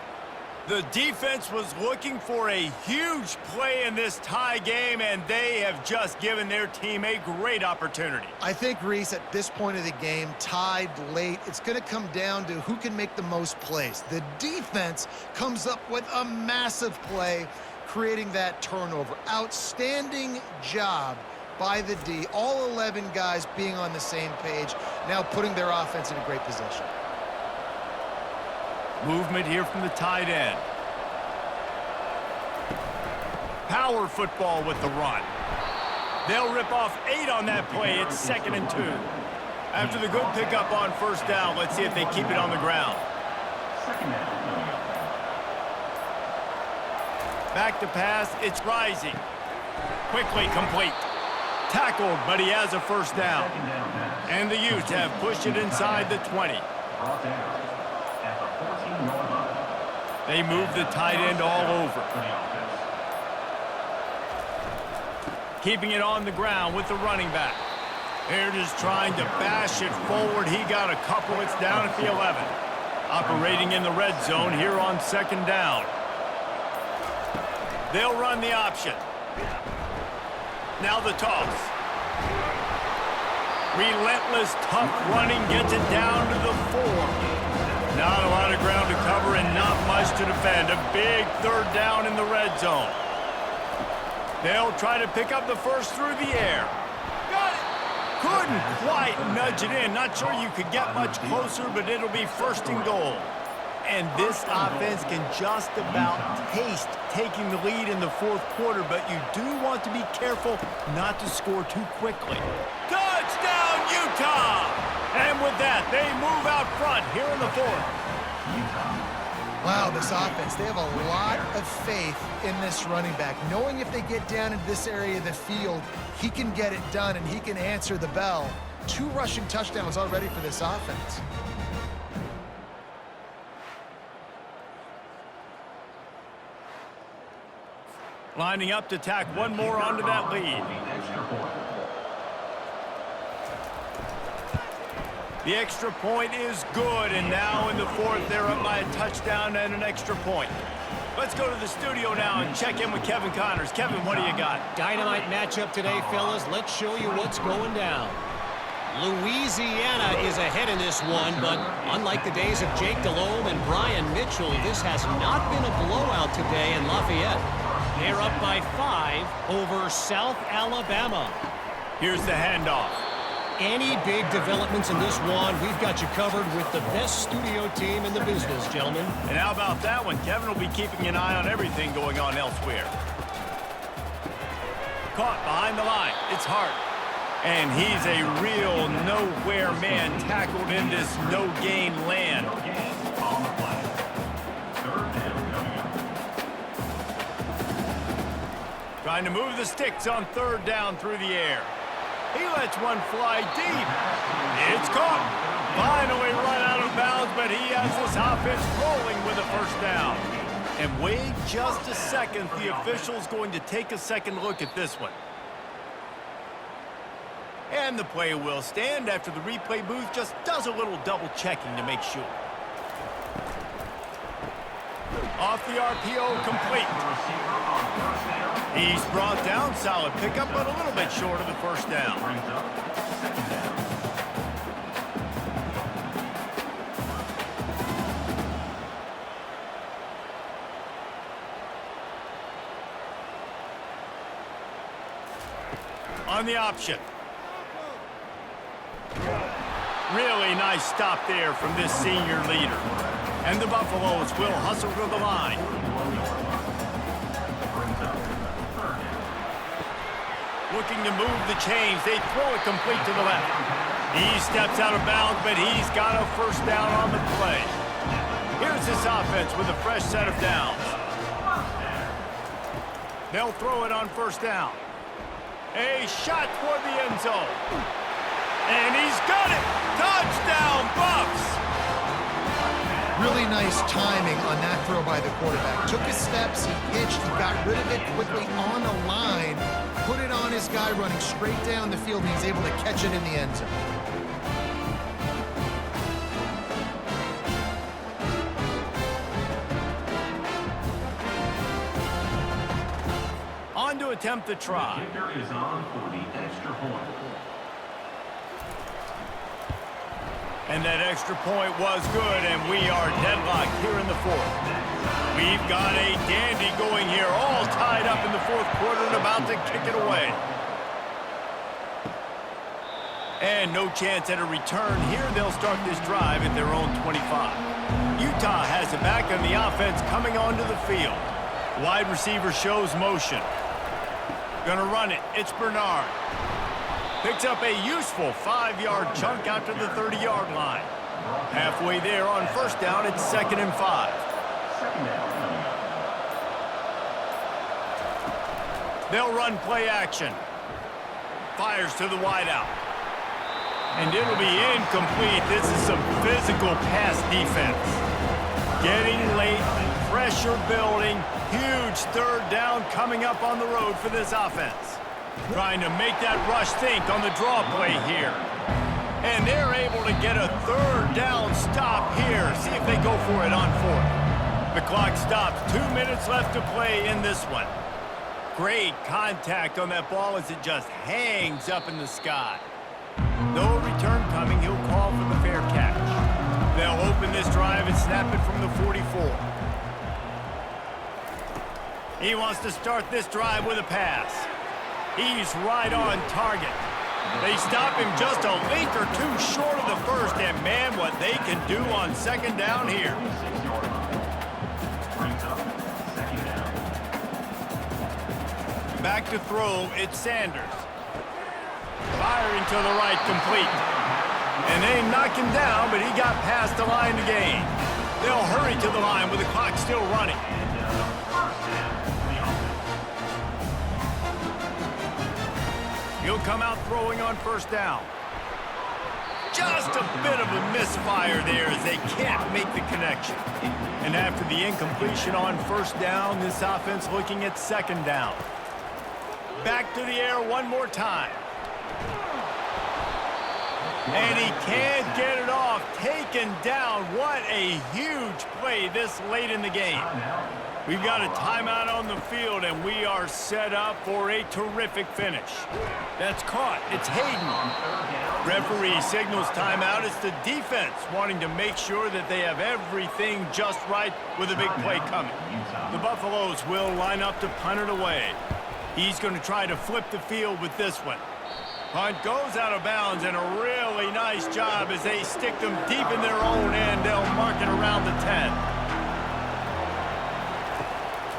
Speaker 1: The defense was looking for a huge play in this tie game, and they have just given their team a great opportunity.
Speaker 2: I think, Reese, at this point of the game, tied late, it's going to come down to who can make the most plays. The defense comes up with a massive play, creating that turnover. Outstanding job by the D. All 11 guys being on the same page, now putting their offense in a great position.
Speaker 1: Movement here from the tight end. Power football with the run. They'll rip off 8 on that play. It's 2nd and 2. After the good pickup on first down, let's see if they keep it on the ground. Back to pass, it's rising. Quickly complete. Tackled, but he has a first down. And the Utes have pushed it inside the 20. They move the tight end all over. Keeping it on the ground with the running back. They're just trying to bash it forward. He got a couple. It's down at the 11. Operating in the red zone here on second down. They'll run the option. Now the toss. Relentless, tough running gets it down to the 4. Not a lot of ground to cover and not much to defend. A big third down in the red zone. They'll try to pick up the first through the air. Got it! Couldn't quite nudge it in. Not sure you could get much closer, but it'll be first and goal. And this offense can just about taste taking the lead in the fourth quarter, but you do want to be careful not to score too quickly. Touchdown, Utah! And with that, they move out front here in the fourth.
Speaker 2: Wow, this offense, they have a lot of faith in this running back. Knowing if they get down into this area of the field, he can get it done and he can answer the bell. 2 rushing touchdowns already for this offense.
Speaker 1: Lining up to tack one more onto that lead. The extra point is good, and now in the fourth, they're up by a touchdown and an extra point. Let's go to the studio now and check in with Kevin Connors. Kevin, what do you got?
Speaker 4: Dynamite matchup today, fellas. Let's show you what's going down. Louisiana is ahead in this one, but unlike the days of Jake Delhomme and Brian Mitchell, this has not been a blowout today in Lafayette. They're up by 5 over South Alabama.
Speaker 1: Here's the handoff.
Speaker 4: Any big developments in this one, we've got you covered with the best studio team in the business, gentlemen.
Speaker 1: And how about that one? Kevin will be keeping an eye on everything going on elsewhere. Caught behind the line. It's Hart. And he's a real nowhere man tackled in this no-gain land. Trying to move the sticks on third down through the air. He lets one fly deep. It's caught. Finally run out of bounds, but he has this offense rolling with a first down. And wait just a second. The official's going to take a second look at this one. And the play will stand after the replay booth just does a little double checking to make sure. Off the RPO, complete. He's brought down, solid pickup, but a little bit short of the first down. On the option. Really nice stop there from this senior leader. And the Buffaloes will hustle to the line. Looking to move the chains. They throw it complete to the left. He steps out of bounds, but he's got a first down on the play. Here's this offense with a fresh set of downs. They'll throw it on first down. A shot toward the end zone. And he's got it! Touchdown, Buffs!
Speaker 2: Really nice timing on that throw by the quarterback. Took his steps, he pitched, he got rid of it quickly on the line, put it on his guy running straight down the field, and he's able to catch it in the end zone.
Speaker 1: On to attempt the try.
Speaker 5: The kicker is on for the extra point.
Speaker 1: And that extra point was good, and we are deadlocked here in the fourth. We've got a dandy going here, all tied up in the fourth quarter and about to kick it away. And no chance at a return here. They'll start this drive at their own 25. Utah has it back on the offense coming onto the field. Wide receiver shows motion. Gonna run it. It's Bernard. Picks up a useful 5-yard chunk out to the 30-yard line. Halfway there on first down, it's 2nd and 5. They'll run play action. Fires to the wideout. And it'll be incomplete. This is some physical pass defense. Getting late, pressure building, huge third down coming up on the road for this offense. Trying to make that rush think on the draw play here. And they're able to get a third down stop here. See if they go for it on fourth. The clock stops. 2 minutes left to play in this one. Great contact on that ball as it just hangs up in the sky. No return coming. He'll call for the fair catch. They'll open this drive and snap it from the 44. He wants to start this drive with a pass. He's right on target. They stop him just a link or two short of the first, and man, what they can do on second down here. Back to throw, it's Sanders. Firing to the right, complete. And they knock him down, but he got past the line to gain. They'll hurry to the line with the clock still running. He'll come out throwing on first down. Just a bit of a misfire there as they can't make the connection. And after the incompletion on first down, this offense looking at second down. Back to the air one more time. And he can't get it off. Taken down. What a huge play this late in the game. We've got a timeout on the field, and we are set up for a terrific finish. That's caught. It's Hayden. Referee signals timeout. It's the defense wanting to make sure that they have everything just right with a big play coming. The Buffaloes will line up to punt it away. He's going to try to flip the field with this one. Punt goes out of bounds, and a really nice job as they stick them deep in their own end. They'll mark it around the 10.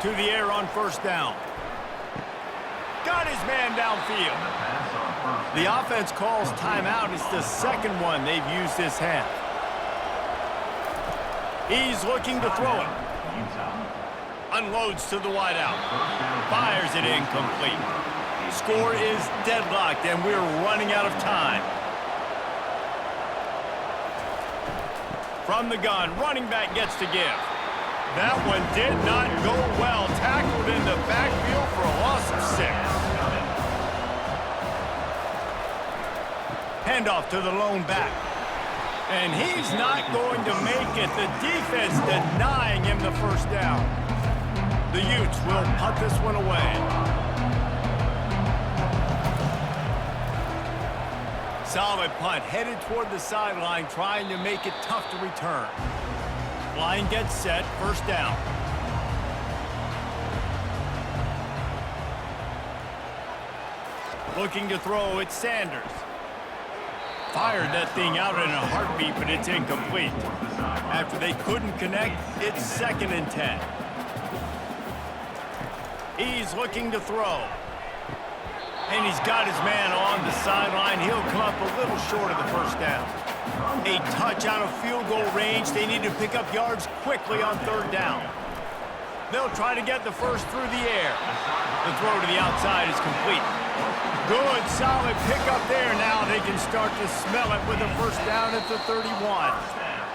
Speaker 1: To the air on first down. Got his man downfield. The offense calls timeout. It's the second one they've used this half. He's looking to throw it. Unloads to the wideout. Fires it incomplete. Score is deadlocked, and we're running out of time. From the gun, running back gets to give. That one did not go well. Tackled in the backfield for a loss of 6. Handoff to the lone back. And he's not going to make it. The defense denying him the first down. The Utes will punt this one away. Solid punt, headed toward the sideline, trying to make it tough to return. Line gets set, first down. Looking to throw, it's Sanders. Fired that thing out in a heartbeat, but it's incomplete. After they couldn't connect, it's 2nd and 10. He's looking to throw. And he's got his man on the sideline. He'll come up a little short of the first down. A touch out of field goal range. They need to pick up yards quickly on third down. They'll try to get the first through the air. The throw to the outside is complete. Good, solid pickup there. Now they can start to smell it with a first down at the 31.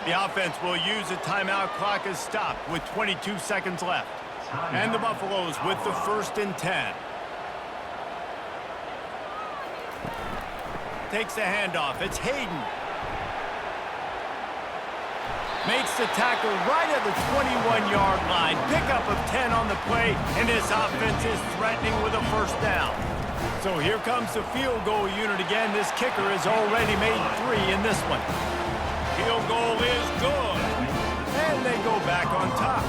Speaker 1: The offense will use a timeout. Clock is stopped with 22 seconds left. And the Buffaloes with the 1st and 10. Takes the handoff. It's Hayden. Makes the tackle right at the 21-yard line. Pickup of 10 on the play, and this offense is threatening with a first down. So here comes the field goal unit again. This kicker has already made 3 in this one. Field goal is good. And they go back on top.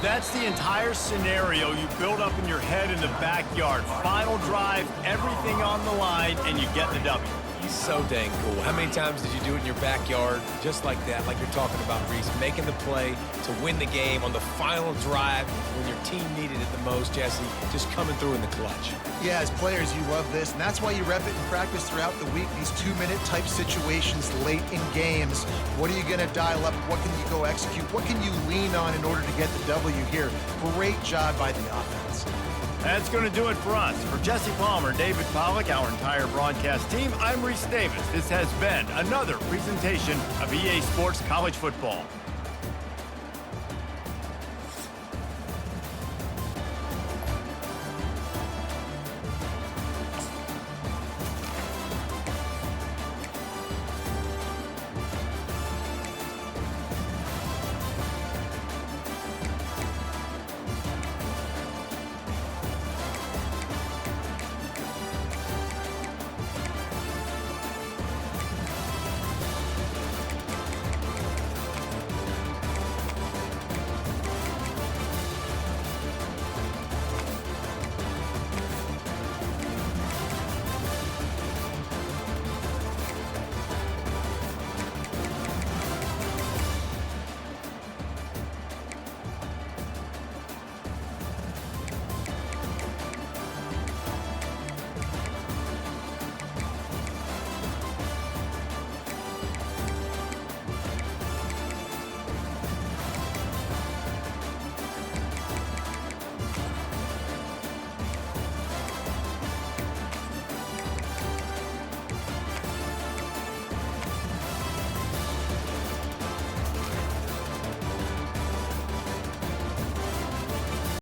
Speaker 1: That's the entire scenario you build up in your head in the backyard. Final drive, everything on the line, and you get the W.
Speaker 3: So dang cool. How many times did you do it in your backyard just like that, like you're talking about, Reese, making the play to win the game on the final drive when your team needed it the most, Jesse, just coming through in the clutch.
Speaker 2: Yeah, as players, you love this, and that's why you rep it in practice throughout the week, these 2-minute type situations late in games. What are you going to dial up? What can you go execute? What can you lean on in order to get the W here? Great job by the offense.
Speaker 1: That's going to do it for us. For Jesse Palmer, David Pollack, our entire broadcast team, I'm Reese Davis. This has been another presentation of EA Sports College Football.